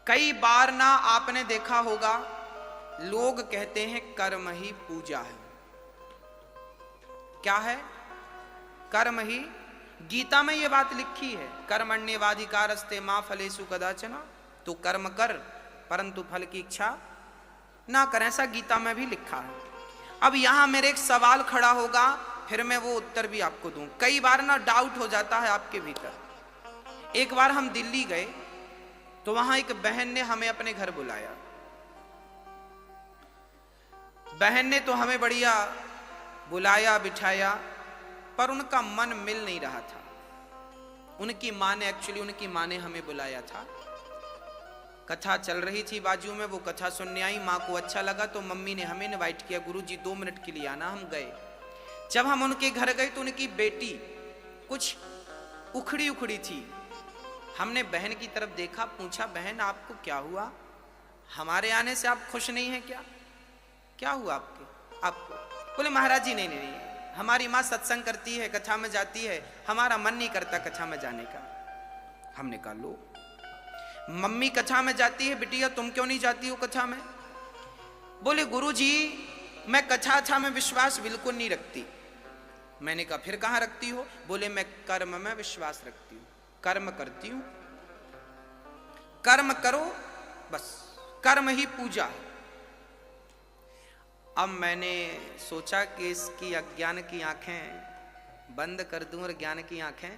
कई बार ना आपने देखा होगा लोग कहते हैं कर्म ही पूजा है। क्या है? कर्म ही। गीता में यह बात लिखी है, कर्मण्येवाधिकारस्ते मा फलेषु कदाचन। तो कर्म कर परंतु फल की इच्छा ना कर, ऐसा गीता में भी लिखा है। अब यहां मेरे एक सवाल खड़ा होगा, फिर मैं वो उत्तर भी आपको दूं। कई बार ना डाउट हो जाता है आपके भीतर। एक बार हम दिल्ली गए तो वहां एक बहन ने हमें अपने घर बुलाया। बहन ने तो हमें बढ़िया बुलाया बिठाया, पर उनका मन मिल नहीं रहा था। उनकी माँ ने हमें बुलाया था। कथा चल रही थी बाजू में, वो कथा सुनने आई। माँ को अच्छा लगा तो मम्मी ने हमें इनवाइट किया, गुरुजी 2 मिनट के लिए आना। हम गए। जब हम उनके घर गए तो उनकी बेटी कुछ उखड़ी उखड़ी थी। हमने बहन की तरफ देखा, पूछा बहन आपको क्या हुआ? हमारे आने से आप खुश नहीं हैं क्या? क्या हुआ आपको? बोले महाराज जी नहीं, हमारी माँ सत्संग करती है, कथा में जाती है, हमारा मन नहीं करता कथा में जाने का। हमने कहा लो, मम्मी कथा में जाती है, बिटिया तुम क्यों नहीं जाती हो कथा में? बोले गुरुजी मैं कथा में विश्वास बिल्कुल नहीं रखती। मैंने कहा फिर कहां रखती हो? बोले मैं कर्म में विश्वास रखती हूं, कर्म करती हूं। कर्म करो बस, कर्म ही पूजा है। अब मैंने सोचा कि इसकी अज्ञान की आंखें बंद कर दूं और ज्ञान की आंखें।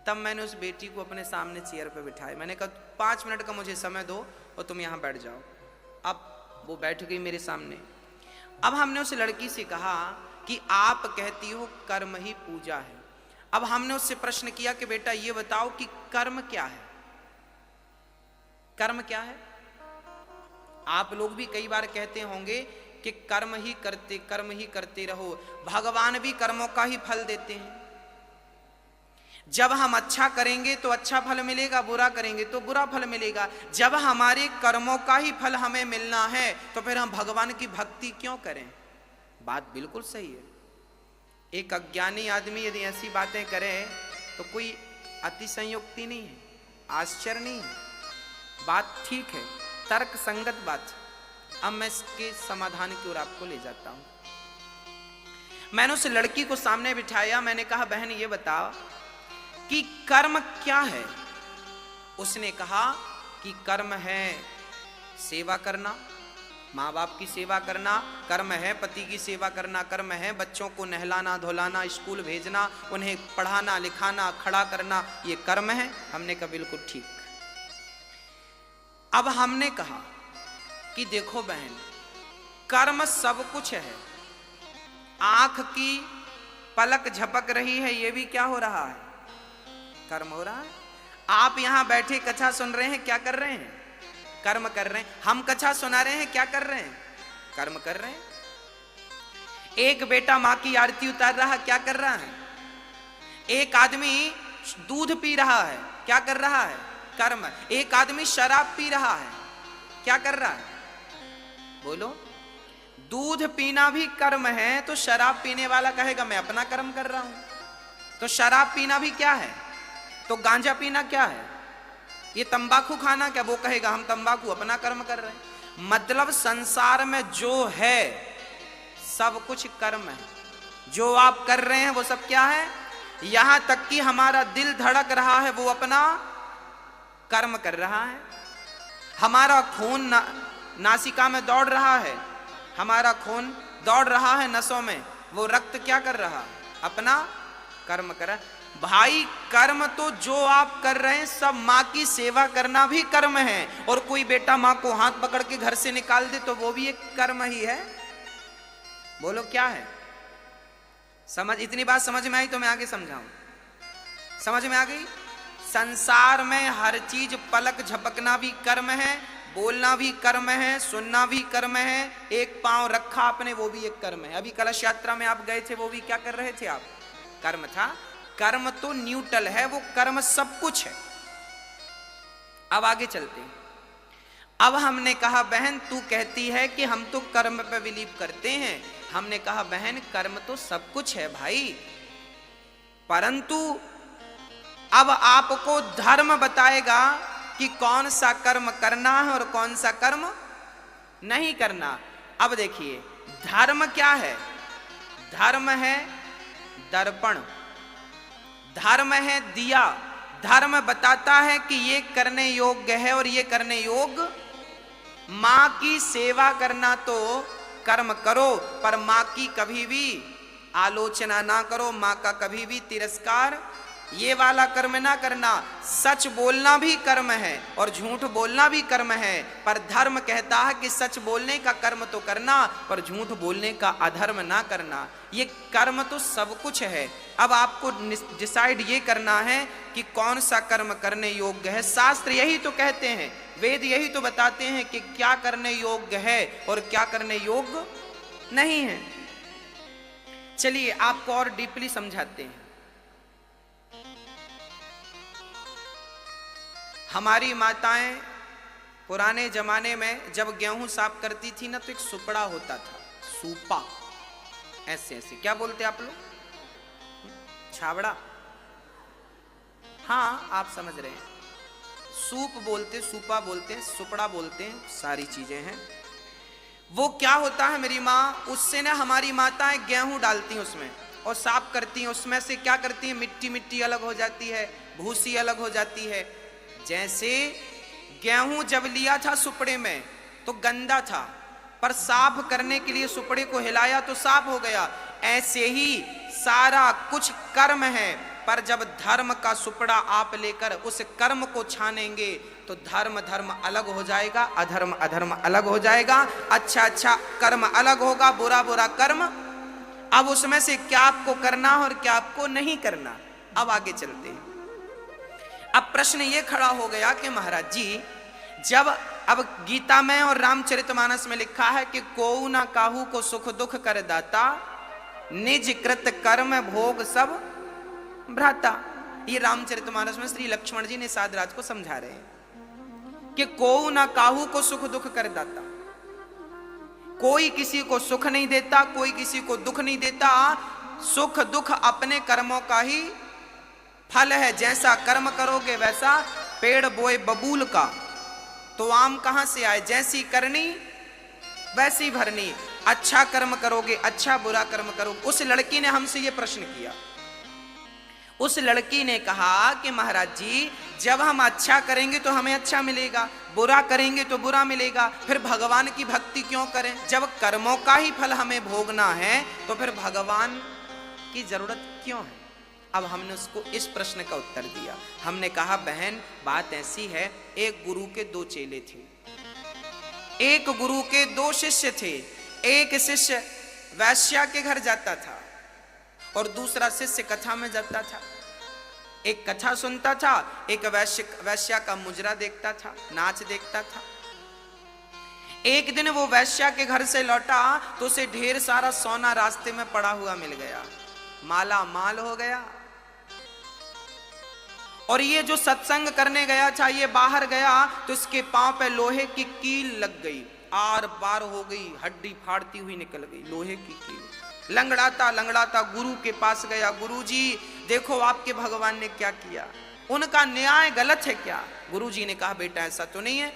तब मैंने उस बेटी को अपने सामने चेयर पे बिठाया। मैंने कहा 5 मिनट का मुझे समय दो और तुम यहां बैठ जाओ। अब वो बैठ गई मेरे सामने। अब हमने उस लड़की से कहा कि आप कहती हो कर्म ही पूजा है। अब हमने उससे प्रश्न किया कि बेटा ये बताओ कि कर्म क्या है? कर्म क्या है? आप लोग भी कई बार कहते होंगे कि कर्म ही करते रहो। भगवान भी कर्मों का ही फल देते हैं। जब हम अच्छा करेंगे तो अच्छा फल मिलेगा, बुरा करेंगे तो बुरा फल मिलेगा। जब हमारे कर्मों का ही फल हमें मिलना है तो फिर हम भगवान की भक्ति क्यों करें? बात बिल्कुल सही है। एक अज्ञानी आदमी यदि ऐसी बातें करे तो कोई अतिशयोक्ति नहीं है, आश्चर्य नहीं है, बात ठीक है, तर्क संगत बात है। अब मैं इसके समाधान की ओर आपको ले जाता हूं। मैंने उस लड़की को सामने बिठाया। मैंने कहा बहन ये बताओ कि कर्म क्या है? उसने कहा कि कर्म है सेवा करना, माँ बाप की सेवा करना, कर्म है पति की सेवा करना, कर्म है बच्चों को नहलाना धुलाना, स्कूल भेजना, उन्हें पढ़ाना लिखाना, खड़ा करना, ये कर्म है। हमने कहा बिल्कुल ठीक। अब हमने कहा कि देखो बहन, कर्म सब कुछ है। आंख की पलक झपक रही है, ये भी क्या हो रहा है? कर्म हो रहा है। आप यहां बैठे कथा सुन रहे हैं, क्या कर रहे हैं? कर्म कर रहे हैं। हम कथा सुना रहे हैं, क्या कर रहे हैं? कर्म कर रहे हैं। एक बेटा मां की आरती उतार रहा, क्या कर रहा है? एक आदमी दूध पी रहा है, क्या कर रहा है? कर्म। एक आदमी शराब पी रहा है, क्या कर रहा है? बोलो। दूध पीना भी कर्म है, तो शराब पीने वाला कहेगा मैं अपना कर्म कर रहा हूं। तो शराब पीना भी क्या है? तो गांजा पीना क्या है? ये तंबाकू खाना क्या? वो कहेगा हम तंबाकू अपना कर्म कर रहे हैं। मतलब संसार में जो है सब कुछ कर्म है। जो आप कर रहे हैं वो सब क्या है? यहां तक कि हमारा दिल धड़क रहा है, वो अपना कर्म कर रहा है। हमारा खून नासिका में दौड़ रहा है, हमारा खून दौड़ रहा है नसों में, वो रक्त क्या कर रहा है? अपना कर्म कर रहा है। भाई कर्म तो जो आप कर रहे हैं सब, माँ की सेवा करना भी कर्म है। और कोई बेटा माँ को हाथ पकड़ के घर से निकाल दे तो वो भी एक कर्म ही है। बोलो क्या है? समझ, इतनी बात समझ में आई तो मैं आगे समझाऊं। समझ में आ गई? संसार में हर चीज, पलक झपकना भी कर्म है, बोलना भी कर्म है, सुनना भी कर्म है, एक पांव रखा आपने वो भी एक कर्म है। अभी कलश यात्रा में आप गए थे, वो भी क्या कर रहे थे आप? कर्म था। कर्म तो न्यूट्रल है, वो कर्म सब कुछ है। अब आगे चलते हैं। अब हमने कहा बहन तू कहती है कि हम तो कर्म पे बिलीव करते हैं। हमने कहा बहन कर्म तो सब कुछ है भाई, परंतु अब आपको धर्म बताएगा कि कौन सा कर्म करना है और कौन सा कर्म नहीं करना। अब देखिए धर्म क्या है? धर्म है दर्पण, धर्म है दिया। धर्म बताता है कि ये करने योग्य है और ये करने योग्य। मां की सेवा करना तो कर्म करो, पर मां की कभी भी आलोचना ना करो, मां का कभी भी तिरस्कार ये वाला कर्म ना करना। सच बोलना भी कर्म है और झूठ बोलना भी कर्म है, पर धर्म कहता है कि सच बोलने का कर्म तो करना, पर झूठ बोलने का अधर्म ना करना। ये कर्म तो सब कुछ है। अब आपको डिसाइड ये करना है कि कौन सा कर्म करने योग्य है। शास्त्र यही तो कहते हैं, वेद यही तो बताते हैं कि क्या करने योग्य है और क्या करने योग्य नहीं है। चलिए आपको और डीपली समझाते हैं। हमारी माताएं पुराने जमाने में जब गेहूं साफ करती थी ना, तो एक सुपड़ा होता था, सूपा, ऐसे ऐसे, क्या बोलते आप लोग? छावड़ा? हाँ आप समझ रहे हैं, सूप बोलते, सूपा बोलते हैं, सुपड़ा बोलते हैं, सारी चीजें हैं। वो क्या होता है मेरी माँ, उससे ना हमारी माताएं गेहूं डालती हैं उसमें और साफ करती हैं। उसमें से क्या करती हैं, मिट्टी मिट्टी अलग हो जाती है, भूसी अलग हो जाती है। जैसे गेहूं जब लिया था सुपड़े में तो गंदा था, पर साफ करने के लिए सुपड़े को हिलाया तो साफ हो गया। ऐसे ही सारा कुछ कर्म है, पर जब धर्म का सुपड़ा आप लेकर उस कर्म को छानेंगे तो धर्म धर्म अलग हो जाएगा, अधर्म अधर्म अलग हो जाएगा, अच्छा अच्छा कर्म अलग होगा, बुरा बुरा कर्म। अब उसमें से क्या आपको करना और क्या आपको नहीं करना। अब आगे चलते हैं। अब प्रश्न ये खड़ा हो गया कि महाराज जी, जब अब गीता में और रामचरितमानस में लिखा है कि कोऊ ना काहू को सुख दुख कर दाता, निज कृत कर्म भोग सब भ्राता। ये रामचरितमानस में श्री लक्ष्मण जी निषाद राज को समझा रहे हैं कि कोऊ ना काहू को सुख दुख कर दाता। कोई किसी को सुख नहीं देता, कोई किसी को दुख नहीं देता। सुख दुख अपने कर्मों का ही फल है। जैसा कर्म करोगे वैसा, पेड़ बोए बबूल का तो आम कहां से आए, जैसी करनी वैसी भरनी। अच्छा कर्म करोगे अच्छा, बुरा कर्म करोगे। उस लड़की ने हमसे यह प्रश्न किया। उस लड़की ने कहा कि महाराज जी, जब हम अच्छा करेंगे तो हमें अच्छा मिलेगा, बुरा करेंगे तो बुरा मिलेगा, फिर भगवान की भक्ति क्यों करें? जब कर्मों का ही फल हमें भोगना है तो फिर भगवान की जरूरत क्यों है? अब हमने उसको इस प्रश्न का उत्तर दिया। हमने कहा बहन बात ऐसी है, एक गुरु के दो चेले थे, एक गुरु के दो शिष्य थे। एक शिष्य वैश्या के घर जाता था और दूसरा शिष्य कथा में जाता था। एक कथा सुनता था, एक वैश्या का मुजरा देखता था, नाच देखता था। एक दिन वो वैश्या के घर से लौटा तो उसे ढेर सारा सोना रास्ते में पड़ा हुआ मिल गया, माला माल हो गया। और ये जो सत्संग करने गया था, ये बाहर गया तो इसके पांव पे लोहे की कील लग गई, आर पार हो गई, हड्डी फाड़ती हुई निकल गई, लोहे की कील। लंगड़ाता लंगड़ाता गुरु के पास गया, गुरु जी देखो आपके भगवान ने क्या किया, उनका न्याय गलत है क्या? गुरु जी ने कहा बेटा ऐसा तो नहीं है।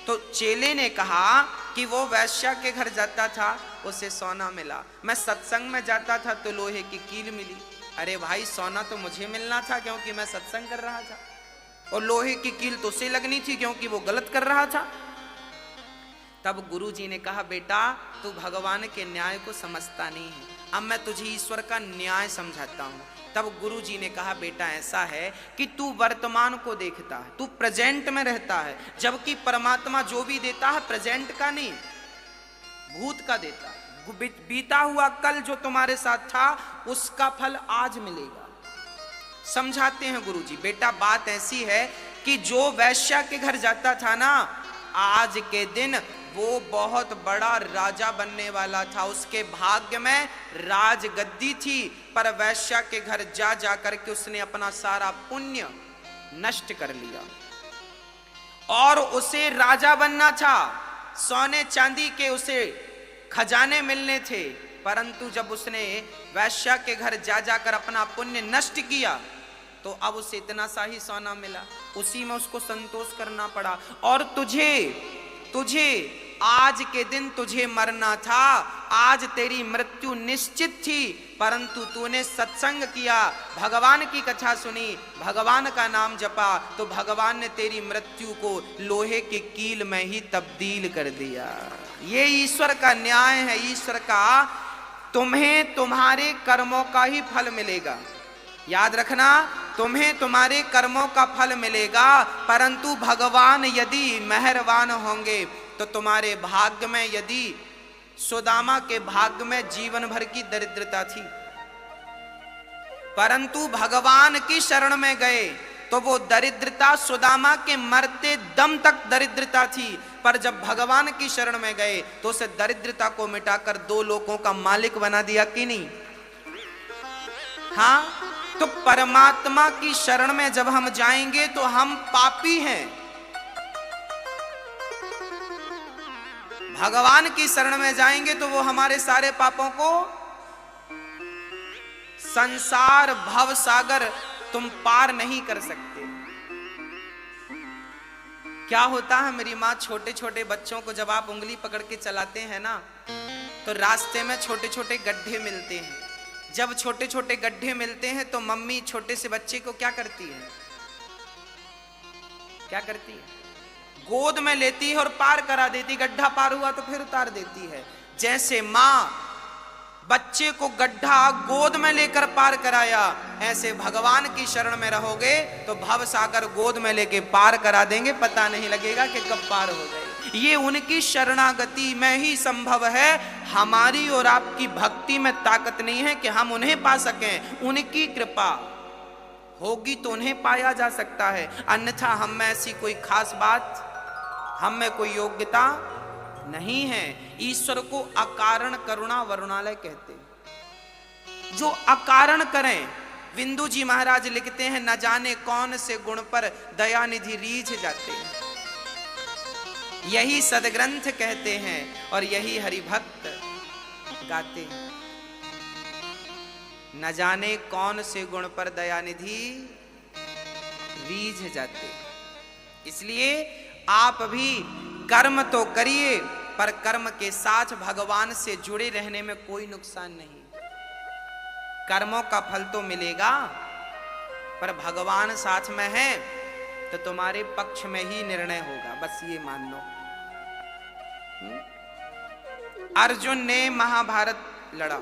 तो चेले ने कहा कि वो वैश्या के घर जाता था, उसे सोना मिला, मैं सत्संग में जाता था तो लोहे की कील मिली। अरे भाई सोना तो मुझे मिलना था क्योंकि मैं सत्संग कर रहा था, और लोहे की कील तो उसे लगनी थी क्योंकि वो गलत कर रहा था। तब गुरु जी ने कहा बेटा तू भगवान के न्याय को समझता नहीं है, अब मैं तुझे ईश्वर का न्याय समझाता हूं। तब गुरु जी ने कहा बेटा ऐसा है कि तू वर्तमान को देखता है, तू प्रेजेंट में रहता है, जबकि परमात्मा जो भी देता है प्रेजेंट का नहीं भूत का देता है। बीता हुआ कल जो तुम्हारे साथ था उसका फल आज मिलेगा। समझाते हैं गुरु जी, बेटा बात ऐसी है कि जो वैश्या के घर जाता था ना, आज के दिन वो बहुत बड़ा राजा बनने वाला था, उसके भाग्य में राजगद्दी थी, पर वैश्या के घर जा जा करके उसने अपना सारा पुण्य नष्ट कर लिया। और उसे राजा बनना था, सोने चांदी के उसे खजाने मिलने थे, परंतु जब उसने वैश्या के घर जा जाकर अपना पुण्य नष्ट किया तो अब उसे इतना सा ही सोना मिला, उसी में उसको संतोष करना पड़ा। और तुझे आज के दिन तुझे मरना था, आज तेरी मृत्यु निश्चित थी, परंतु तूने सत्संग किया, भगवान की कथा सुनी, भगवान का नाम जपा, तो भगवान ने तेरी मृत्यु को लोहे के कील में ही तब्दील कर दिया। ये ईश्वर का न्याय है, ईश्वर का। तुम्हें तुम्हारे कर्मों का ही फल मिलेगा, याद रखना, तुम्हें तुम्हारे कर्मों का फल मिलेगा, परंतु भगवान यदि मेहरबान होंगे तो तुम्हारे भाग्य में, यदि सुदामा के भाग्य में जीवन भर की दरिद्रता थी, परंतु भगवान की शरण में गए तो वो दरिद्रता सुदामा के मरते दम तक दरिद्रता थी, पर जब भगवान की शरण में गए तो उस दरिद्रता को मिटाकर 2 लोकों का मालिक बना दिया कि नहीं? हाँ, तो परमात्मा की शरण में जब हम जाएंगे तो हम पापी हैं, भगवान की शरण में जाएंगे तो वो हमारे सारे पापों को, संसार भव सागर तुम पार नहीं कर सकते। क्या होता है, मेरी माँ छोटे छोटे बच्चों को जब आप उंगली पकड़ के चलाते हैं ना, तो रास्ते में छोटे छोटे गड्ढे मिलते हैं। जब छोटे छोटे गड्ढे मिलते हैं तो मम्मी छोटे से बच्चे को क्या करती है? क्या करती है? गोद में लेती है और पार करा देती। गड्ढा पार हुआ तो फिर उतार देती है। जैसे माँ बच्चे को गड्ढा गोद में लेकर पार कराया, ऐसे भगवान की शरण में रहोगे तो भव सागर गोद में लेके पार करा देंगे, पता नहीं लगेगा कि कब पार हो गए। ये उनकी शरणागति में ही संभव है। हमारी और आपकी भक्ति में ताकत नहीं है कि हम उन्हें पा सकें। उनकी कृपा होगी तो उन्हें पाया जा सकता है, अन्यथा हम में ऐसी कोई खास बात, हम में कोई योग्यता नहीं है। ईश्वर को अकारण करुणा वरुणालय कहते हैं, जो अकारण करें। बिंदु जी महाराज लिखते हैं, न जाने कौन से गुण पर दयानिधि रीझ जाते हैं, यही सदग्रंथ कहते हैं और यही हरिभक्त गाते हैं। न जाने कौन से गुण पर दयानिधि रीझ जाते। इसलिए आप भी कर्म तो करिए, पर कर्म के साथ भगवान से जुड़े रहने में कोई नुकसान नहीं। कर्मों का फल तो मिलेगा, पर भगवान साथ में है तो तुम्हारे पक्ष में ही निर्णय होगा, बस ये मान लो। अर्जुन ने महाभारत लड़ा,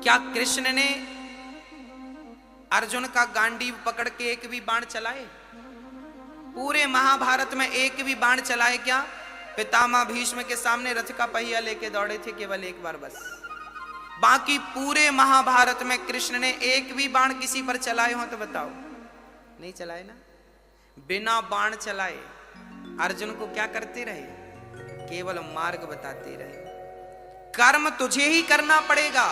क्या कृष्ण ने अर्जुन का गांडीव पकड़ के एक भी बाण चलाए? पूरे महाभारत में एक भी बाण चलाए क्या? पितामह भीष्म के सामने रथ का पहिया लेके दौड़े थे केवल एक बार बस। बाकी पूरे महाभारत में कृष्ण ने एक भी बाण किसी पर चलाए हो तो बताओ? नहीं चलाए ना। बिना बाण चलाए अर्जुन को क्या करते रहे? केवल मार्ग बताते रहे। कर्म तुझे ही करना पड़ेगा,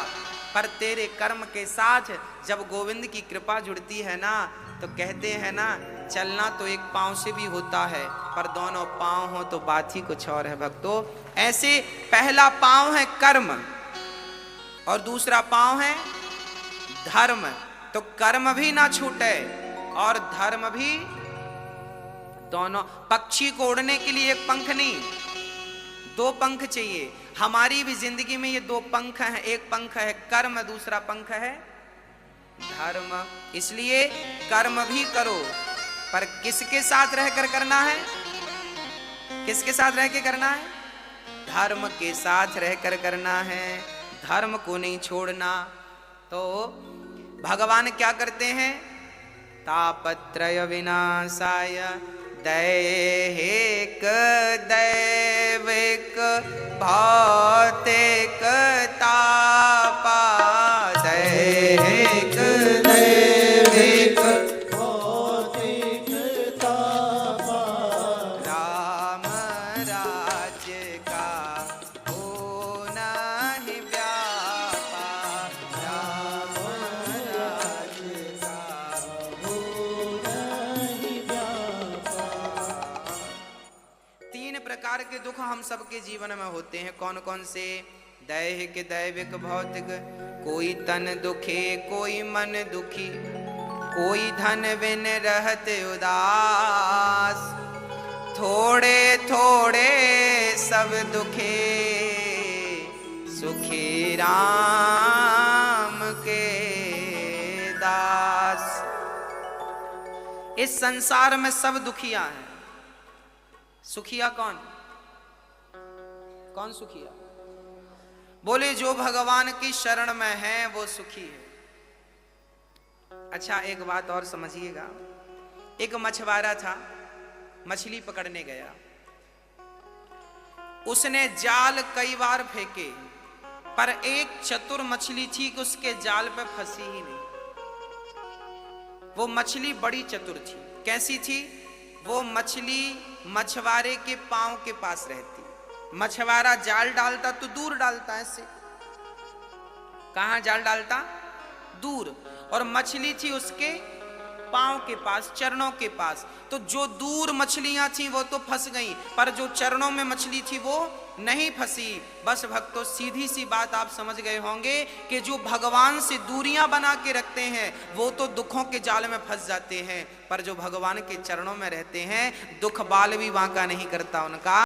पर तेरे कर्म के साथ जब गोविंद की कृपा जुड़ती है ना, तो कहते हैं ना, चलना तो एक पांव से भी होता है, पर दोनों पांव हो तो बात ही कुछ और है भक्तों। ऐसे पहला पांव है कर्म और दूसरा पांव है धर्म। तो कर्म भी ना छूटे और धर्म भी, दोनों। पक्षी को उड़ने के लिए एक पंख नहीं, 2 पंख चाहिए। हमारी भी जिंदगी में ये 2 पंख हैं, एक पंख है कर्म, दूसरा पंख है धर्म। इसलिए कर्म भी करो, पर किसके साथ रहकर करना है? किसके साथ रह के करना है? धर्म के साथ रहकर करना है, धर्म को नहीं छोड़ना। तो भगवान क्या करते हैं? तापत्रय विनाशाय दैहिक दैविक भौतिक तापा, दैहिक दैविक भौतिक तापा, राम राज्य का होना ही व्यापा, राम राज्य का होना ही व्यापा। 3 प्रकार के दुख हम सबके जीवन में होते हैं। कौन कौन से? दैहिक दैविक भौतिक। कोई तन दुखे, कोई मन दुखी, कोई धन बिन रहते उदास, थोड़े थोड़े सब दुखे, सुखी राम के दास। इस संसार में सब दुखिया हैं। सुखिया कौन? कौन सुखिया? बोले जो भगवान की शरण में है वो सुखी है। अच्छा, एक बात और समझिएगा। एक मछुआरा था, मछली पकड़ने गया। उसने जाल कई बार फेंके, पर एक चतुर मछली थी कि उसके जाल पे फंसी ही नहीं। वो मछली बड़ी चतुर थी। कैसी थी? वो मछली मछुआरे के पांव के पास रहती। मछुआरा जाल डालता तो दूर डालता, ऐसे। कहां जाल डालता? दूर। और मछली थी उसके पांव के पास, चरणों के पास। तो जो दूर मछलियां थी वो तो फंस गईं, पर जो चरणों में मछली थी वो नहीं फंसी। बस भक्तों, सीधी सी बात आप समझ गए होंगे कि जो भगवान से दूरियां बना के रखते हैं वो तो दुखों के जाल में फंस जाते हैं, पर जो भगवान के चरणों में रहते हैं दुख बाल भी वांका नहीं करता उनका।